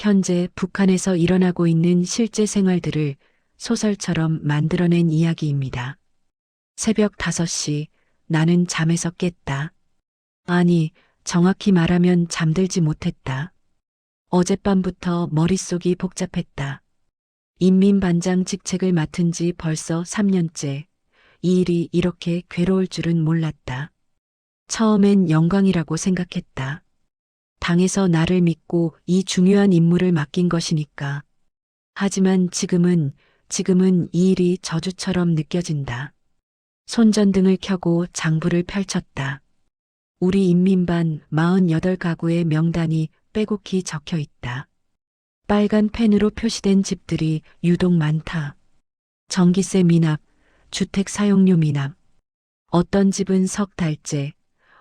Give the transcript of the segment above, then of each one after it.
현재 북한에서 일어나고 있는 실제 생활들을 소설처럼 만들어낸 이야기입니다. 새벽 5시, 나는 잠에서 깼다. 아니, 정확히 말하면 잠들지 못했다. 어젯밤부터 머릿속이 복잡했다. 인민반장 직책을 맡은 지 벌써 3년째. 이 일이 이렇게 괴로울 줄은 몰랐다. 처음엔 영광이라고 생각했다. 당에서 나를 믿고 이 중요한 임무를 맡긴 것이니까. 하지만 지금은 이 일이 저주처럼 느껴진다. 손전등을 켜고 장부를 펼쳤다. 우리 인민반 48가구의 명단이 빼곡히 적혀 있다. 빨간 펜으로 표시된 집들이 유독 많다. 전기세 미납, 주택 사용료 미납. 어떤 집은 석 달째,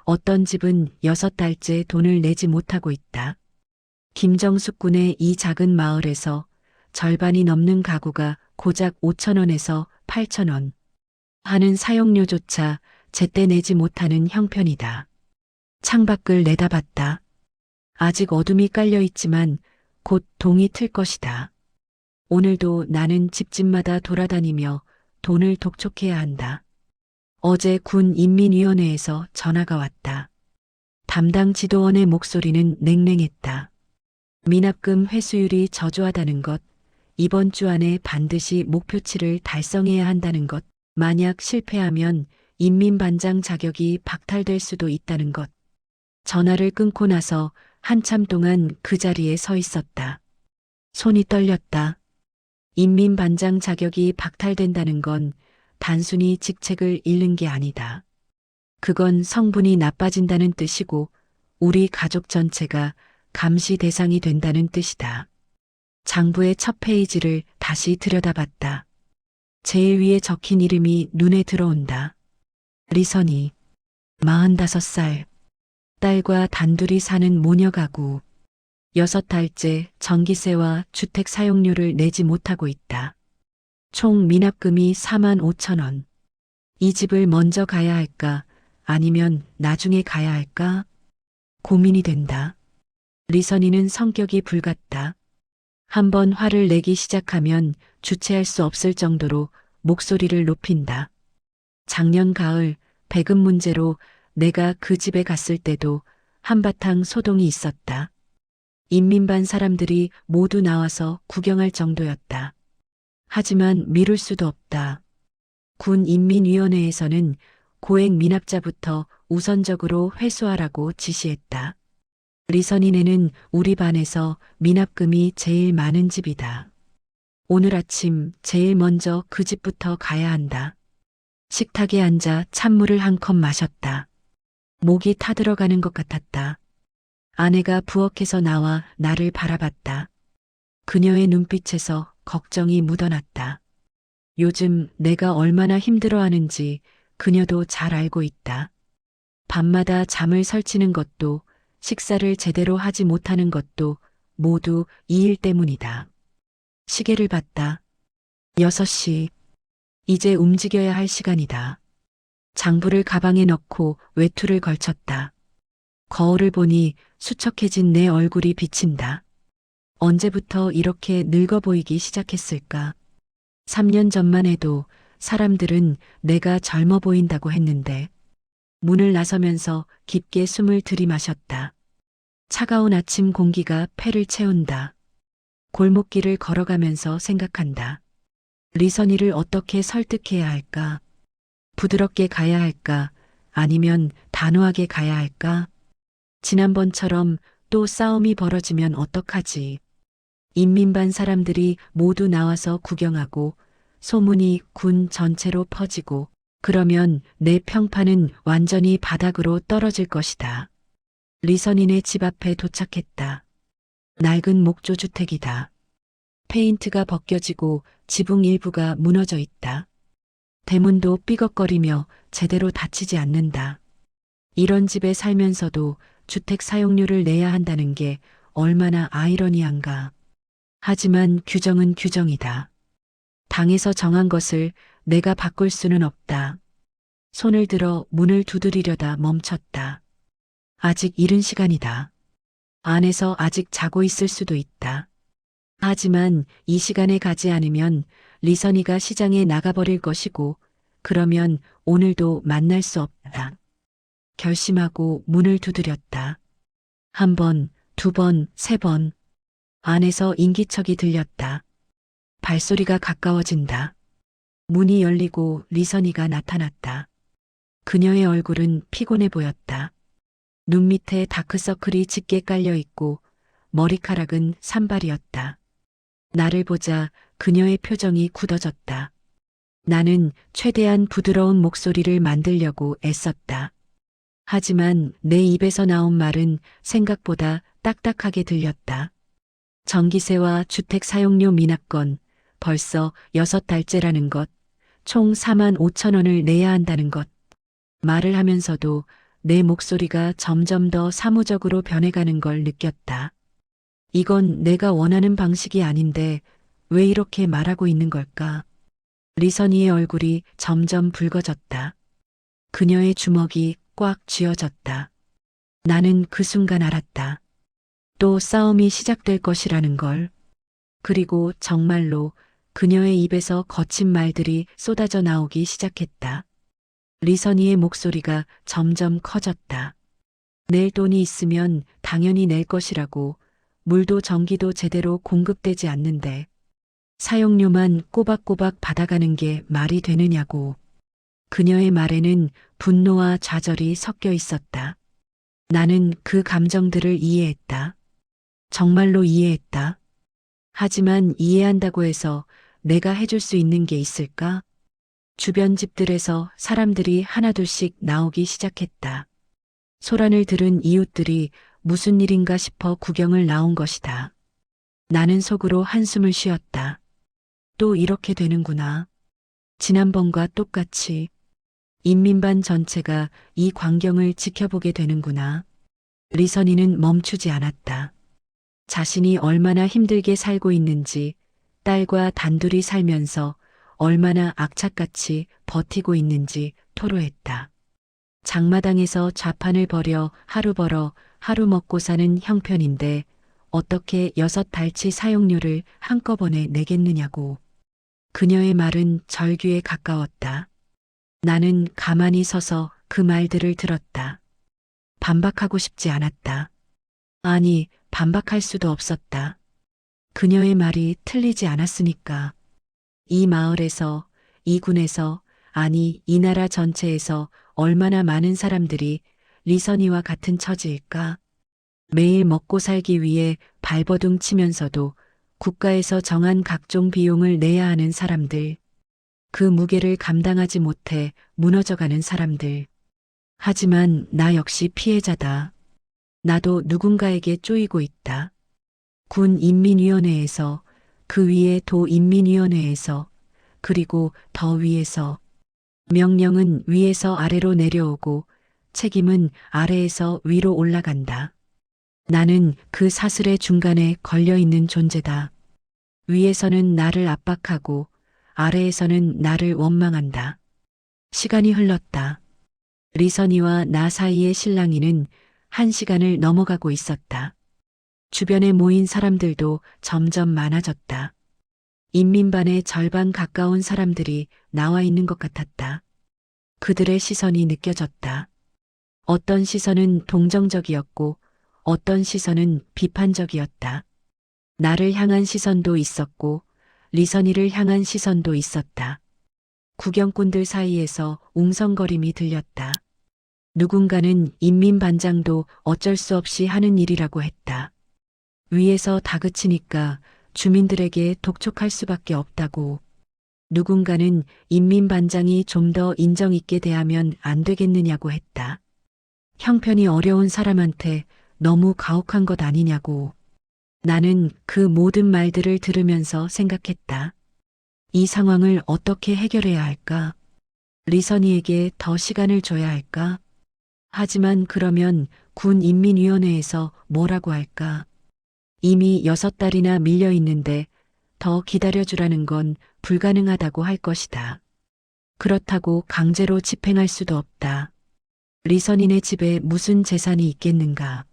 어떤 집은 6달째 돈을 내지 못하고 있다. 김정숙 군의 이 작은 마을에서 절반이 넘는 가구가 고작 5,000원에서 8,000원 하는 사용료조차 제때 내지 못하는 형편이다. 창밖을 내다봤다. 아직 어둠이 깔려 있지만 곧 동이 틀 것이다. 오늘도 나는 집집마다 돌아다니며 돈을 독촉해야 한다. 어제 군 인민위원회에서 전화가 왔다. 담당 지도원의 목소리는 냉랭했다. 미납금 회수율이 저조하다는 것, 이번 주 안에 반드시 목표치를 달성해야 한다는 것, 만약 실패하면 인민반장 자격이 박탈될 수도 있다는 것. 전화를 끊고 나서 한참 동안 그 자리에 서 있었다. 손이 떨렸다. 인민반장 자격이 박탈된다는 건 단순히 직책을 잃는 게 아니다. 그건 성분이 나빠진다는 뜻이고 우리 가족 전체가 감시 대상이 된다는 뜻이다. 장부의 첫 페이지를 다시 들여다봤다. 제일 위에 적힌 이름이 눈에 들어온다. 리선이, 45살. 딸과 단둘이 사는 모녀 가구. 6달째 전기세와 주택 사용료를 내지 못하고 있다. 총 미납금이 45,000원. 이 집을 먼저 가야 할까? 아니면 나중에 가야 할까? 고민이 된다. 리선이는 성격이 불같다. 한번 화를 내기 시작하면 주체할 수 없을 정도로 목소리를 높인다. 작년 가을 배급 문제로 내가 그 집에 갔을 때도 한바탕 소동이 있었다. 인민반 사람들이 모두 나와서 구경할 정도였다. 하지만 미룰 수도 없다. 군 인민위원회에서는 고액 미납자부터 우선적으로 회수하라고 지시했다. 리선이네는 우리 반에서 미납금이 제일 많은 집이다. 오늘 아침 제일 먼저 그 집부터 가야 한다. 식탁에 앉아 찬물을 한 컵 마셨다. 목이 타들어가는 것 같았다. 아내가 부엌에서 나와 나를 바라봤다. 그녀의 눈빛에서 걱정이 묻어났다. 요즘 내가 얼마나 힘들어하는지 그녀도 잘 알고 있다. 밤마다 잠을 설치는 것도 식사를 제대로 하지 못하는 것도 모두 이 일 때문이다. 시계를 봤다. 6시. 이제 움직여야 할 시간이다. 장부를 가방에 넣고 외투를 걸쳤다. 거울을 보니 수척해진 내 얼굴이 비친다. 언제부터 이렇게 늙어 보이기 시작했을까? 3년 전만 해도 사람들은 내가 젊어 보인다고 했는데 문을 나서면서 깊게 숨을 들이마셨다. 차가운 아침 공기가 폐를 채운다. 골목길을 걸어가면서 생각한다. 리선이를 어떻게 설득해야 할까? 부드럽게 가야 할까? 아니면 단호하게 가야 할까? 지난번처럼 또 싸움이 벌어지면 어떡하지? 인민반 사람들이 모두 나와서 구경하고 소문이 군 전체로 퍼지고 그러면 내 평판은 완전히 바닥으로 떨어질 것이다. 리선이네 집 앞에 도착했다. 낡은 목조주택이다. 페인트가 벗겨지고 지붕 일부가 무너져 있다. 대문도 삐걱거리며 제대로 닫히지 않는다. 이런 집에 살면서도 주택 사용료를 내야 한다는 게 얼마나 아이러니한가. 하지만 규정은 규정이다. 당에서 정한 것을 내가 바꿀 수는 없다. 손을 들어 문을 두드리려다 멈췄다. 아직 이른 시간이다. 안에서 아직 자고 있을 수도 있다. 하지만 이 시간에 가지 않으면 리선이가 시장에 나가버릴 것이고, 그러면 오늘도 만날 수 없다. 결심하고 문을 두드렸다. 한 번, 두 번, 세 번. 안에서 인기척이 들렸다. 발소리가 가까워진다. 문이 열리고 리선이가 나타났다. 그녀의 얼굴은 피곤해 보였다. 눈 밑에 다크서클이 짙게 깔려 있고 머리카락은 산발이었다. 나를 보자 그녀의 표정이 굳어졌다. 나는 최대한 부드러운 목소리를 만들려고 애썼다. 하지만 내 입에서 나온 말은 생각보다 딱딱하게 들렸다. 전기세와 주택 사용료 미납건 벌써 6달째라는 것, 총 4만 5천 원을 내야 한다는 것. 말을 하면서도 내 목소리가 점점 더 사무적으로 변해가는 걸 느꼈다. 이건 내가 원하는 방식이 아닌데 왜 이렇게 말하고 있는 걸까? 리선이의 얼굴이 점점 붉어졌다. 그녀의 주먹이 꽉 쥐어졌다. 나는 그 순간 알았다. 또 싸움이 시작될 것이라는 걸. 그리고 정말로 그녀의 입에서 거친 말들이 쏟아져 나오기 시작했다. 리선이의 목소리가 점점 커졌다. 낼 돈이 있으면 당연히 낼 것이라고, 물도 전기도 제대로 공급되지 않는데 사용료만 꼬박꼬박 받아가는 게 말이 되느냐고. 그녀의 말에는 분노와 좌절이 섞여 있었다. 나는 그 감정들을 이해했다. 정말로 이해했다. 하지만 이해한다고 해서 내가 해줄 수 있는 게 있을까? 주변 집들에서 사람들이 하나둘씩 나오기 시작했다. 소란을 들은 이웃들이 무슨 일인가 싶어 구경을 나온 것이다. 나는 속으로 한숨을 쉬었다. 또 이렇게 되는구나. 지난번과 똑같이 인민반 전체가 이 광경을 지켜보게 되는구나. 리선이는 멈추지 않았다. 자신이 얼마나 힘들게 살고 있는지, 딸과 단둘이 살면서 얼마나 악착같이 버티고 있는지 토로했다. 장마당에서 좌판을 벌여 하루 벌어 하루 먹고 사는 형편인데 어떻게 6달치 사용료를 한꺼번에 내겠느냐고. 그녀의 말은 절규에 가까웠다. 나는 가만히 서서 그 말들을 들었다. 반박하고 싶지 않았다. 아니, 반박할 수도 없었다. 그녀의 말이 틀리지 않았으니까. 이 마을에서, 이 군에서, 아니, 이 나라 전체에서 얼마나 많은 사람들이 리선이와 같은 처지일까? 매일 먹고 살기 위해 발버둥 치면서도 국가에서 정한 각종 비용을 내야 하는 사람들. 그 무게를 감당하지 못해 무너져가는 사람들. 하지만 나 역시 피해자다. 나도 누군가에게 쪼이고 있다. 군인민위원회에서, 그 위에 도인민위원회에서, 그리고 더 위에서. 명령은 위에서 아래로 내려오고 책임은 아래에서 위로 올라간다. 나는 그 사슬의 중간에 걸려있는 존재다. 위에서는 나를 압박하고 아래에서는 나를 원망한다. 시간이 흘렀다. 리선이와 나 사이의 실랑이는 1시간을 넘어가고 있었다. 주변에 모인 사람들도 점점 많아졌다. 인민반의 절반 가까운 사람들이 나와 있는 것 같았다. 그들의 시선이 느껴졌다. 어떤 시선은 동정적이었고 어떤 시선은 비판적이었다. 나를 향한 시선도 있었고 리선이를 향한 시선도 있었다. 구경꾼들 사이에서 웅성거림이 들렸다. 누군가는 인민반장도 어쩔 수 없이 하는 일이라고 했다. 위에서 다그치니까 주민들에게 독촉할 수밖에 없다고. 누군가는 인민반장이 좀 더 인정 있게 대하면 안 되겠느냐고 했다. 형편이 어려운 사람한테 너무 가혹한 것 아니냐고. 나는 그 모든 말들을 들으면서 생각했다. 이 상황을 어떻게 해결해야 할까? 리선이에게 더 시간을 줘야 할까? 하지만 그러면 군인민위원회에서 뭐라고 할까? 이미 6달이나 밀려 있는데 더 기다려주라는 건 불가능하다고 할 것이다. 그렇다고 강제로 집행할 수도 없다. 리선이네 집에 무슨 재산이 있겠는가?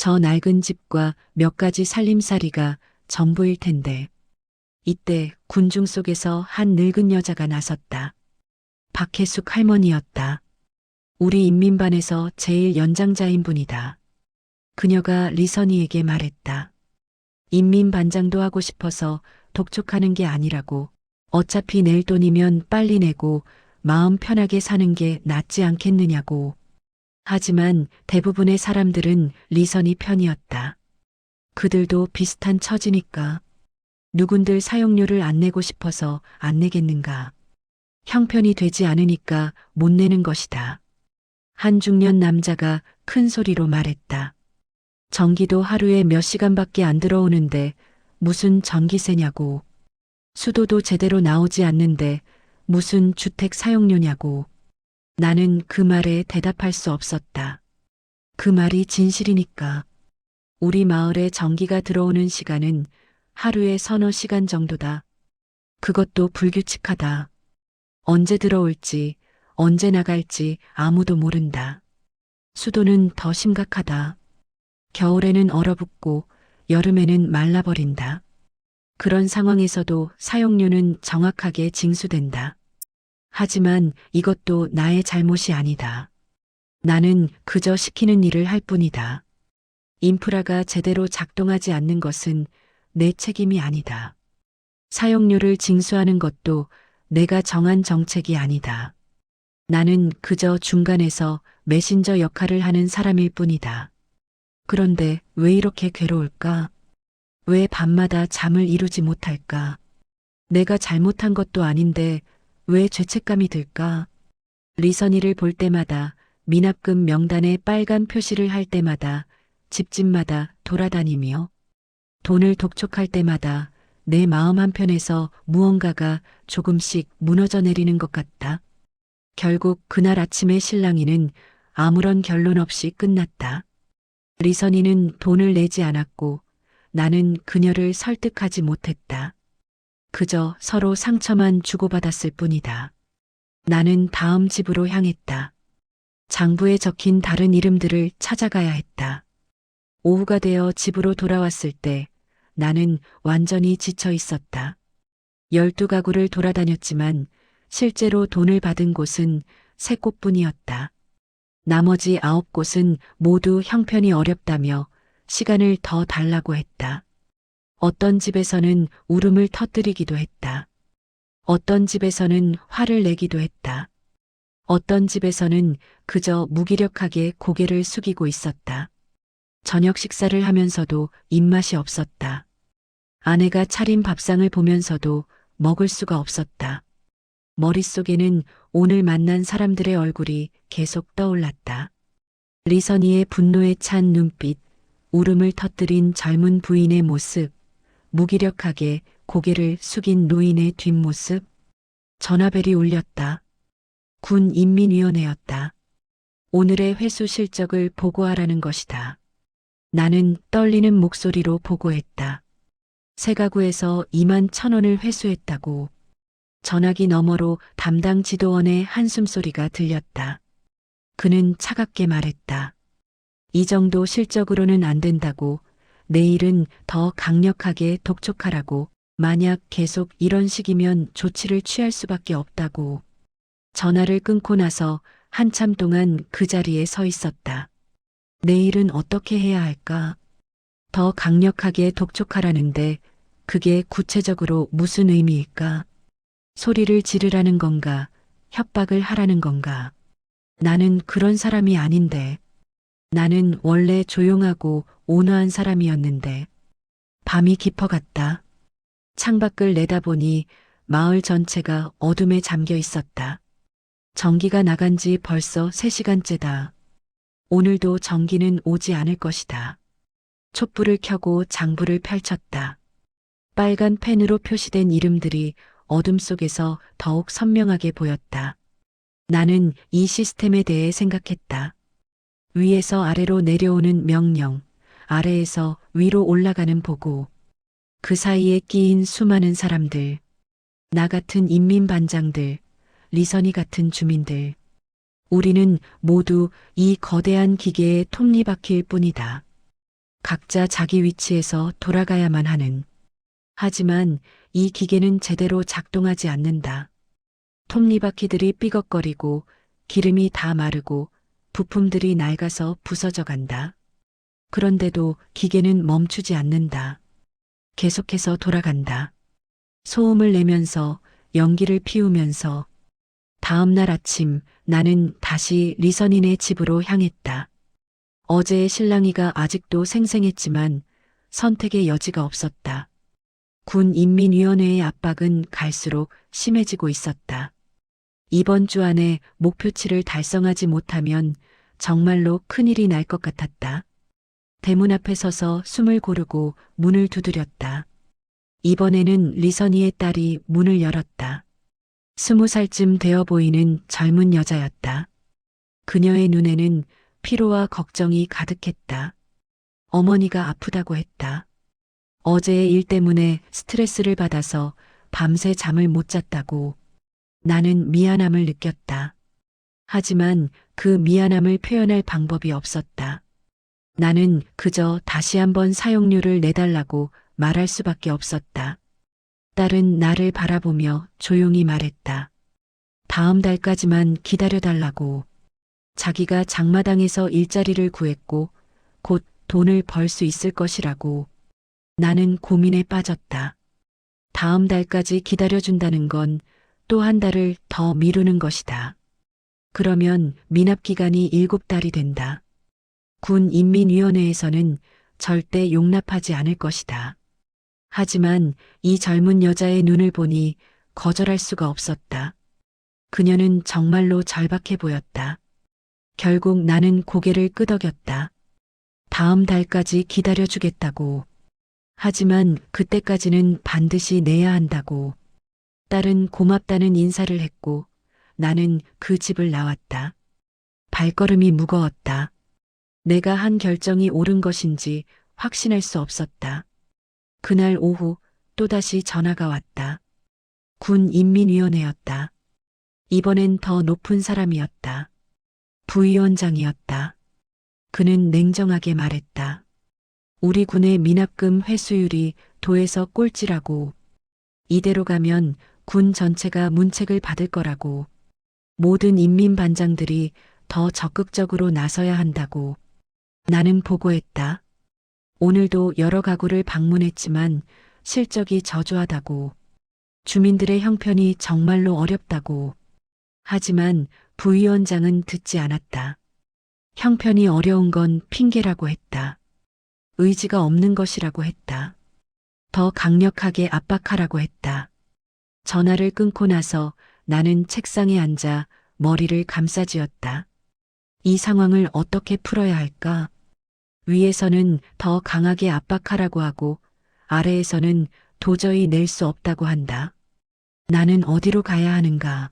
저 낡은 집과 몇 가지 살림살이가 전부일 텐데. 이때 군중 속에서 한 늙은 여자가 나섰다. 박혜숙 할머니였다. 우리 인민반에서 제일 연장자인 분이다. 그녀가 리선이에게 말했다. 인민반장도 하고 싶어서 독촉하는 게 아니라고. 어차피 낼 돈이면 빨리 내고 마음 편하게 사는 게 낫지 않겠느냐고. 하지만 대부분의 사람들은 리선이 편이었다. 그들도 비슷한 처지니까. 누군들 사용료를 안 내고 싶어서 안 내겠는가. 형편이 되지 않으니까 못 내는 것이다. 한 중년 남자가 큰 소리로 말했다. 전기도 하루에 몇 시간밖에 안 들어오는데 무슨 전기세냐고. 수도도 제대로 나오지 않는데 무슨 주택 사용료냐고. 나는 그 말에 대답할 수 없었다. 그 말이 진실이니까. 우리 마을에 전기가 들어오는 시간은 하루에 서너 시간 정도다. 그것도 불규칙하다. 언제 들어올지, 언제 나갈지 아무도 모른다. 수도는 더 심각하다. 겨울에는 얼어붙고 여름에는 말라버린다. 그런 상황에서도 사용료는 정확하게 징수된다. 하지만 이것도 나의 잘못이 아니다. 나는 그저 시키는 일을 할 뿐이다. 인프라가 제대로 작동하지 않는 것은 내 책임이 아니다. 사용료를 징수하는 것도 내가 정한 정책이 아니다. 나는 그저 중간에서 메신저 역할을 하는 사람일 뿐이다. 그런데 왜 이렇게 괴로울까? 왜 밤마다 잠을 이루지 못할까? 내가 잘못한 것도 아닌데 왜 죄책감이 들까? 리선이를 볼 때마다, 미납금 명단에 빨간 표시를 할 때마다, 집집마다 돌아다니며 돈을 독촉할 때마다 내 마음 한편에서 무언가가 조금씩 무너져 내리는 것 같다. 결국 그날 아침에 실랑이는 아무런 결론 없이 끝났다. 리선이는 돈을 내지 않았고 나는 그녀를 설득하지 못했다. 그저 서로 상처만 주고받았을 뿐이다. 나는 다음 집으로 향했다. 장부에 적힌 다른 이름들을 찾아가야 했다. 오후가 되어 집으로 돌아왔을 때 나는 완전히 지쳐 있었다. 12가구를 돌아다녔지만 실제로 돈을 받은 곳은 3곳뿐이었다. 나머지 9곳은 모두 형편이 어렵다며 시간을 더 달라고 했다. 어떤 집에서는 울음을 터뜨리기도 했다. 어떤 집에서는 화를 내기도 했다. 어떤 집에서는 그저 무기력하게 고개를 숙이고 있었다. 저녁 식사를 하면서도 입맛이 없었다. 아내가 차린 밥상을 보면서도 먹을 수가 없었다. 머릿속에는 오늘 만난 사람들의 얼굴이 계속 떠올랐다. 리선이의 분노에 찬 눈빛, 울음을 터뜨린 젊은 부인의 모습, 무기력하게 고개를 숙인 노인의 뒷모습. 전화벨이 울렸다. 군 인민위원회였다. 오늘의 회수 실적을 보고하라는 것이다. 나는 떨리는 목소리로 보고했다. 세 가구에서 21,000원을 회수했다고. 전화기 너머로 담당 지도원의 한숨소리가 들렸다. 그는 차갑게 말했다. 이 정도 실적으로는 안 된다고. 내일은 더 강력하게 독촉하라고. 만약 계속 이런 식이면 조치를 취할 수밖에 없다고. 전화를 끊고 나서 한참 동안 그 자리에 서 있었다. 내일은 어떻게 해야 할까? 더 강력하게 독촉하라는데 그게 구체적으로 무슨 의미일까? 소리를 지르라는 건가? 협박을 하라는 건가? 나는 그런 사람이 아닌데. 나는 원래 조용하고 온화한 사람이었는데. 밤이 깊어갔다. 창밖을 내다보니 마을 전체가 어둠에 잠겨 있었다. 전기가 나간 지 벌써 3시간째다. 오늘도 전기는 오지 않을 것이다. 촛불을 켜고 장부를 펼쳤다. 빨간 펜으로 표시된 이름들이 어둠 속에서 더욱 선명하게 보였다. 나는 이 시스템에 대해 생각했다. 위에서 아래로 내려오는 명령, 아래에서 위로 올라가는 보고, 그 사이에 끼인 수많은 사람들, 나 같은 인민반장들, 리선이 같은 주민들. 우리는 모두 이 거대한 기계의 톱니바퀴일 뿐이다. 각자 자기 위치에서 돌아가야만 하는. 하지만 이 기계는 제대로 작동하지 않는다. 톱니바퀴들이 삐걱거리고 기름이 다 마르고 부품들이 낡아서 부서져 간다. 그런데도 기계는 멈추지 않는다. 계속해서 돌아간다. 소음을 내면서 연기를 피우면서 다음 날 아침 나는 다시 리선인의 집으로 향했다. 어제의 실랑이가 아직도 생생했지만 선택의 여지가 없었다. 군인민위원회의 압박은 갈수록 심해지고 있었다. 이번 주 안에 목표치를 달성하지 못하면 정말로 큰일이 날 것 같았다. 대문 앞에 서서 숨을 고르고 문을 두드렸다. 이번에는 리선이의 딸이 문을 열었다. 20살쯤 되어 보이는 젊은 여자였다. 그녀의 눈에는 피로와 걱정이 가득했다. 어머니가 아프다고 했다. 어제의 일 때문에 스트레스를 받아서 밤새 잠을 못 잤다고. 나는 미안함을 느꼈다. 하지만 그 미안함을 표현할 방법이 없었다. 나는 그저 다시 한번 사용료를 내달라고 말할 수밖에 없었다. 딸은 나를 바라보며 조용히 말했다. 다음 달까지만 기다려달라고. 자기가 장마당에서 일자리를 구했고 곧 돈을 벌 수 있을 것이라고. 나는 고민에 빠졌다. 다음 달까지 기다려준다는 건 또 한 달을 더 미루는 것이다. 그러면 미납기간이 7달이 된다. 군인민위원회에서는 절대 용납하지 않을 것이다. 하지만 이 젊은 여자의 눈을 보니 거절할 수가 없었다. 그녀는 정말로 절박해 보였다. 결국 나는 고개를 끄덕였다. 다음 달까지 기다려주겠다고. 하지만 그때까지는 반드시 내야 한다고. 딸은 고맙다는 인사를 했고 나는 그 집을 나왔다. 발걸음이 무거웠다. 내가 한 결정이 옳은 것인지 확신할 수 없었다. 그날 오후 또다시 전화가 왔다. 군인민위원회였다. 이번엔 더 높은 사람이었다. 부위원장이었다. 그는 냉정하게 말했다. 우리 군의 미납금 회수율이 도에서 꼴찌라고. 이대로 가면 군 전체가 문책을 받을 거라고. 모든 인민반장들이 더 적극적으로 나서야 한다고. 나는 보고했다. 오늘도 여러 가구를 방문했지만 실적이 저조하다고. 주민들의 형편이 정말로 어렵다고. 하지만 부위원장은 듣지 않았다. 형편이 어려운 건 핑계라고 했다. 의지가 없는 것이라고 했다. 더 강력하게 압박하라고 했다. 전화를 끊고 나서 나는 책상에 앉아 머리를 감싸쥐었다. 이 상황을 어떻게 풀어야 할까? 위에서는 더 강하게 압박하라고 하고 아래에서는 도저히 낼 수 없다고 한다. 나는 어디로 가야 하는가?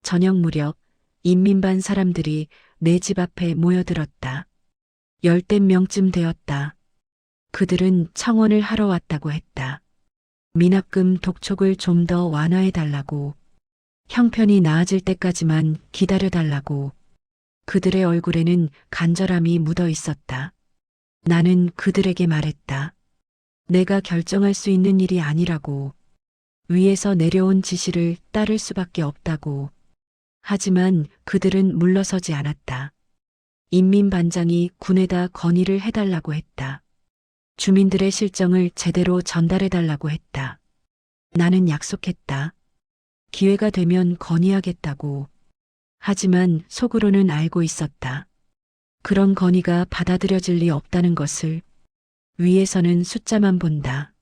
저녁 무렵 인민반 사람들이 내 집 앞에 모여들었다. 10명쯤 되었다. 그들은 청원을 하러 왔다고 했다. 미납금 독촉을 좀 더 완화해달라고. 형편이 나아질 때까지만 기다려달라고. 그들의 얼굴에는 간절함이 묻어 있었다. 나는 그들에게 말했다. 내가 결정할 수 있는 일이 아니라고. 위에서 내려온 지시를 따를 수밖에 없다고. 하지만 그들은 물러서지 않았다. 인민반장이 군에다 건의를 해달라고 했다. 주민들의 실정을 제대로 전달해달라고 했다. 나는 약속했다. 기회가 되면 건의하겠다고. 하지만 속으로는 알고 있었다. 그런 건의가 받아들여질 리 없다는 것을. 위에서는 숫자만 본다.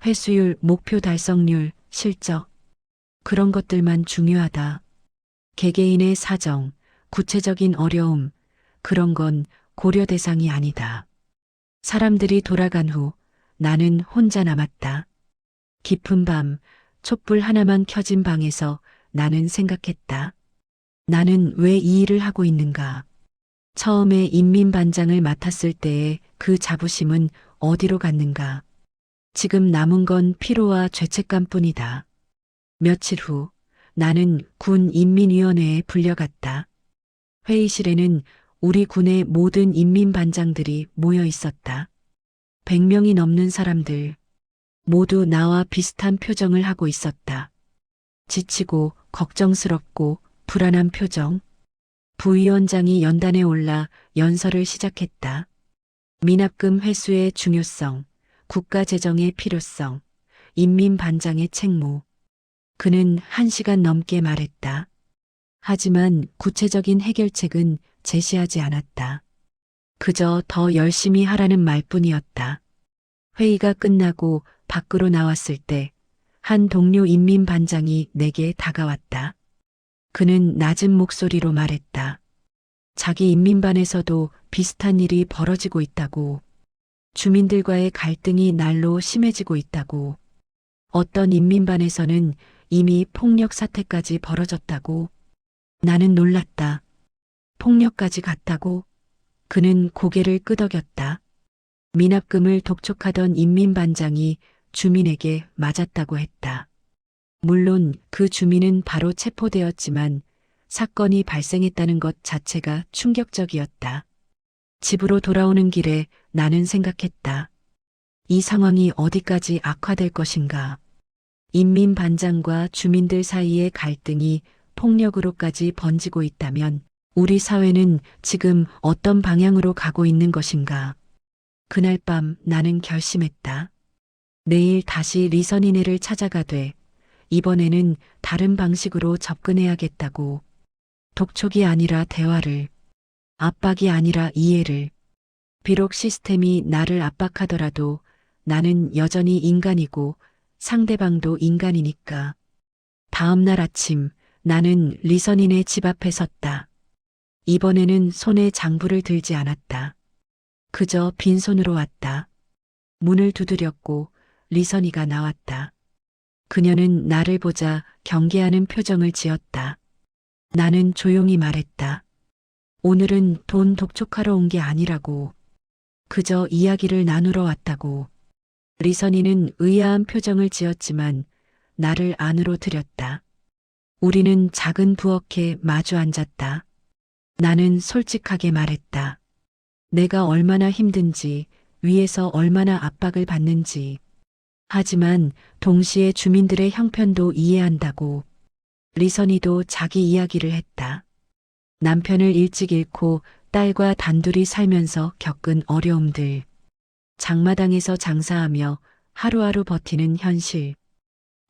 회수율, 목표 달성률, 실적. 그런 것들만 중요하다. 개개인의 사정, 구체적인 어려움, 그런 건 고려 대상이 아니다. 사람들이 돌아간 후 나는 혼자 남았다. 깊은 밤, 촛불 하나만 켜진 방에서 나는 생각했다. 나는 왜 이 일을 하고 있는가? 처음에 인민반장을 맡았을 때의 그 자부심은 어디로 갔는가? 지금 남은 건 피로와 죄책감뿐이다. 며칠 후 나는 군인민위원회에 불려갔다. 회의실에는 우리 군의 모든 인민반장들이 모여 있었다. 100명이 넘는 사람들 모두 나와 비슷한 표정을 하고 있었다. 지치고 걱정스럽고 불안한 표정. 부위원장이 연단에 올라 연설을 시작했다. 미납금 회수의 중요성, 국가 재정의 필요성, 인민반장의 책무. 그는 1시간 넘게 말했다. 하지만 구체적인 해결책은 제시하지 않았다. 그저 더 열심히 하라는 말뿐이었다. 회의가 끝나고 밖으로 나왔을 때 한 동료 인민반장이 내게 다가왔다. 그는 낮은 목소리로 말했다. 자기 인민반에서도 비슷한 일이 벌어지고 있다고. 주민들과의 갈등이 날로 심해지고 있다고. 어떤 인민반에서는 이미 폭력 사태까지 벌어졌다고. 나는 놀랐다. 폭력까지 갔다고? 그는 고개를 끄덕였다. 미납금을 독촉하던 인민반장이 주민에게 맞았다고 했다. 물론 그 주민은 바로 체포되었지만 사건이 발생했다는 것 자체가 충격적이었다. 집으로 돌아오는 길에 나는 생각했다. 이 상황이 어디까지 악화될 것인가. 인민반장과 주민들 사이의 갈등이 폭력으로까지 번지고 있다면 우리 사회는 지금 어떤 방향으로 가고 있는 것인가. 그날 밤 나는 결심했다. 내일 다시 리선이네를 찾아가되 이번에는 다른 방식으로 접근해야겠다고. 독촉이 아니라 대화를, 압박이 아니라 이해를. 비록 시스템이 나를 압박하더라도 나는 여전히 인간이고 상대방도 인간이니까. 다음 날 아침 나는 리선이네 집 앞에 섰다. 이번에는 손에 장부를 들지 않았다. 그저 빈손으로 왔다. 문을 두드렸고 리선이가 나왔다. 그녀는 나를 보자 경계하는 표정을 지었다. 나는 조용히 말했다. 오늘은 돈 독촉하러 온 게 아니라고. 그저 이야기를 나누러 왔다고. 리선이는 의아한 표정을 지었지만 나를 안으로 들였다. 우리는 작은 부엌에 마주 앉았다. 나는 솔직하게 말했다. 내가 얼마나 힘든지, 위에서 얼마나 압박을 받는지. 하지만 동시에 주민들의 형편도 이해한다고. 리선이도 자기 이야기를 했다. 남편을 일찍 잃고 딸과 단둘이 살면서 겪은 어려움들. 장마당에서 장사하며 하루하루 버티는 현실.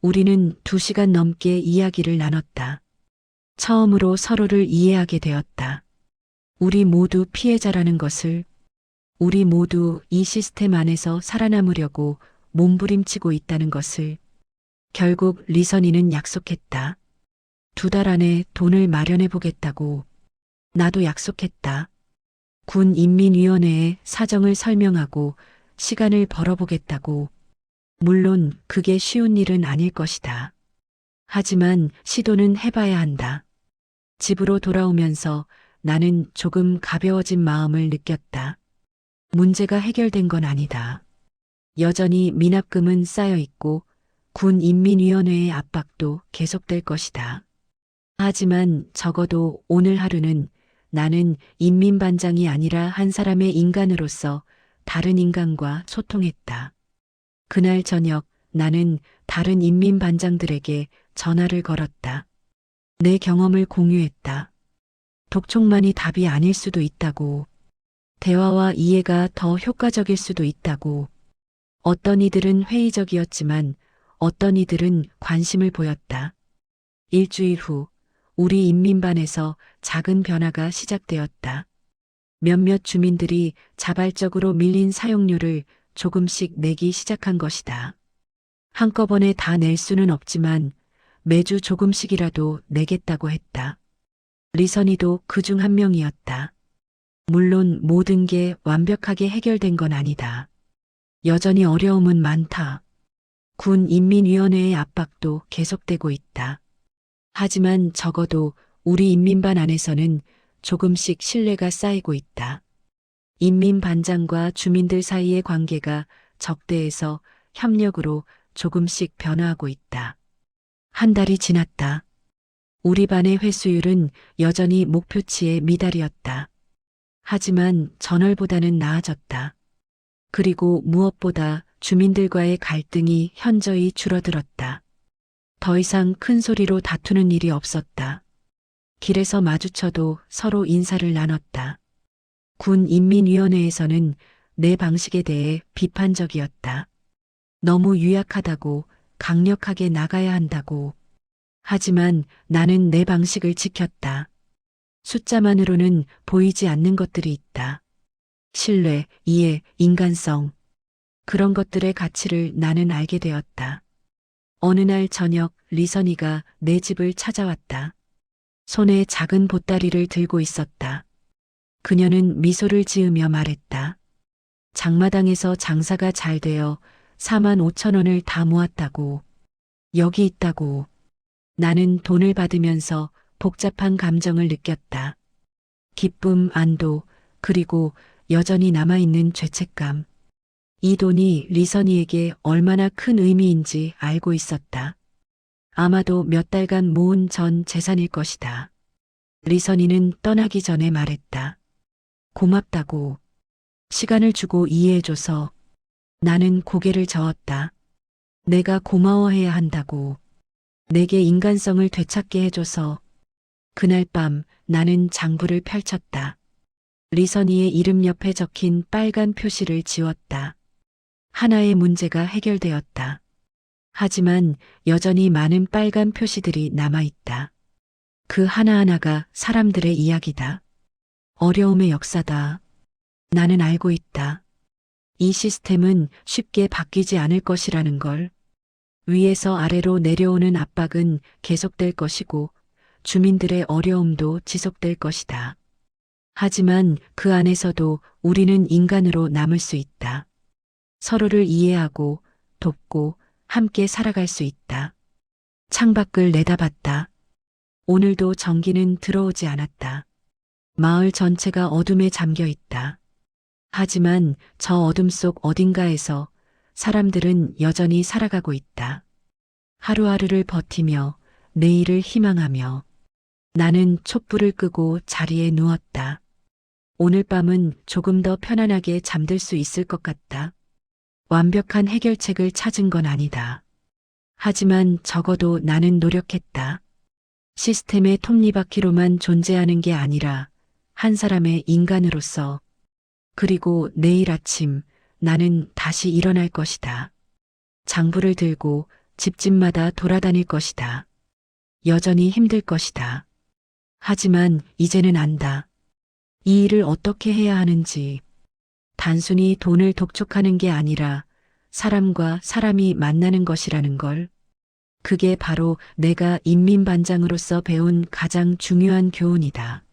우리는 2시간 넘게 이야기를 나눴다. 처음으로 서로를 이해하게 되었다. 우리 모두 피해자라는 것을, 우리 모두 이 시스템 안에서 살아남으려고 몸부림치고 있다는 것을. 결국 리선이는 약속했다. 2달 안에 돈을 마련해 보겠다고. 나도 약속했다. 군 인민위원회에 사정을 설명하고 시간을 벌어보겠다고. 물론 그게 쉬운 일은 아닐 것이다. 하지만 시도는 해봐야 한다. 집으로 돌아오면서 나는 조금 가벼워진 마음을 느꼈다. 문제가 해결된 건 아니다. 여전히 미납금은 쌓여 있고 군 인민위원회의 압박도 계속될 것이다. 하지만 적어도 오늘 하루는 나는 인민반장이 아니라 한 사람의 인간으로서 다른 인간과 소통했다. 그날 저녁 나는 다른 인민반장들에게 전화를 걸었다. 내 경험을 공유했다. 독촉만이 답이 아닐 수도 있다고. 대화와 이해가 더 효과적일 수도 있다고. 어떤 이들은 회의적이었지만 어떤 이들은 관심을 보였다. 일주일 후 우리 인민반에서 작은 변화가 시작되었다. 몇몇 주민들이 자발적으로 밀린 사용료를 조금씩 내기 시작한 것이다. 한꺼번에 다 낼 수는 없지만 매주 조금씩이라도 내겠다고 했다. 리선이도 그중 한 명이었다. 물론 모든 게 완벽하게 해결된 건 아니다. 여전히 어려움은 많다. 군 인민위원회의 압박도 계속되고 있다. 하지만 적어도 우리 인민반 안에서는 조금씩 신뢰가 쌓이고 있다. 인민반장과 주민들 사이의 관계가 적대에서 협력으로 조금씩 변화하고 있다. 한 달이 지났다. 우리 반의 회수율은 여전히 목표치에 미달이었다. 하지만 전월보다는 나아졌다. 그리고 무엇보다 주민들과의 갈등이 현저히 줄어들었다. 더 이상 큰 소리로 다투는 일이 없었다. 길에서 마주쳐도 서로 인사를 나눴다. 군 인민위원회에서는 내 방식에 대해 비판적이었다. 너무 유약하다고, 강력하게 나가야 한다고. 하지만 나는 내 방식을 지켰다. 숫자만으로는 보이지 않는 것들이 있다. 신뢰, 이해, 인간성. 그런 것들의 가치를 나는 알게 되었다. 어느 날 저녁 리선이가 내 집을 찾아왔다. 손에 작은 보따리를 들고 있었다. 그녀는 미소를 지으며 말했다. 장마당에서 장사가 잘 되어 4만 5천 원을 다 모았다고. 여기 있다고. 나는 돈을 받으면서 복잡한 감정을 느꼈다. 기쁨, 안도, 그리고 여전히 남아있는 죄책감. 이 돈이 리선이에게 얼마나 큰 의미인지 알고 있었다. 아마도 몇 달간 모은 전 재산일 것이다. 리선이는 떠나기 전에 말했다. 고맙다고. 시간을 주고 이해해줘서. 나는 고개를 저었다. 내가 고마워해야 한다고. 내게 인간성을 되찾게 해줘서. 그날 밤 나는 장부를 펼쳤다. 리선이의 이름 옆에 적힌 빨간 표시를 지웠다. 하나의 문제가 해결되었다. 하지만 여전히 많은 빨간 표시들이 남아있다. 그 하나하나가 사람들의 이야기다. 어려움의 역사다. 나는 알고 있다. 이 시스템은 쉽게 바뀌지 않을 것이라는 걸. 위에서 아래로 내려오는 압박은 계속될 것이고 주민들의 어려움도 지속될 것이다. 하지만 그 안에서도 우리는 인간으로 남을 수 있다. 서로를 이해하고 돕고 함께 살아갈 수 있다. 창밖을 내다봤다. 오늘도 전기는 들어오지 않았다. 마을 전체가 어둠에 잠겨 있다. 하지만 저 어둠 속 어딘가에서 사람들은 여전히 살아가고 있다. 하루하루를 버티며 내일을 희망하며. 나는 촛불을 끄고 자리에 누웠다. 오늘 밤은 조금 더 편안하게 잠들 수 있을 것 같다. 완벽한 해결책을 찾은 건 아니다. 하지만 적어도 나는 노력했다. 시스템의 톱니바퀴로만 존재하는 게 아니라 한 사람의 인간으로서. 그리고 내일 아침 나는 다시 일어날 것이다. 장부를 들고 집집마다 돌아다닐 것이다. 여전히 힘들 것이다. 하지만 이제는 안다. 이 일을 어떻게 해야 하는지. 단순히 돈을 독촉하는 게 아니라 사람과 사람이 만나는 것이라는 걸. 그게 바로 내가 인민반장으로서 배운 가장 중요한 교훈이다.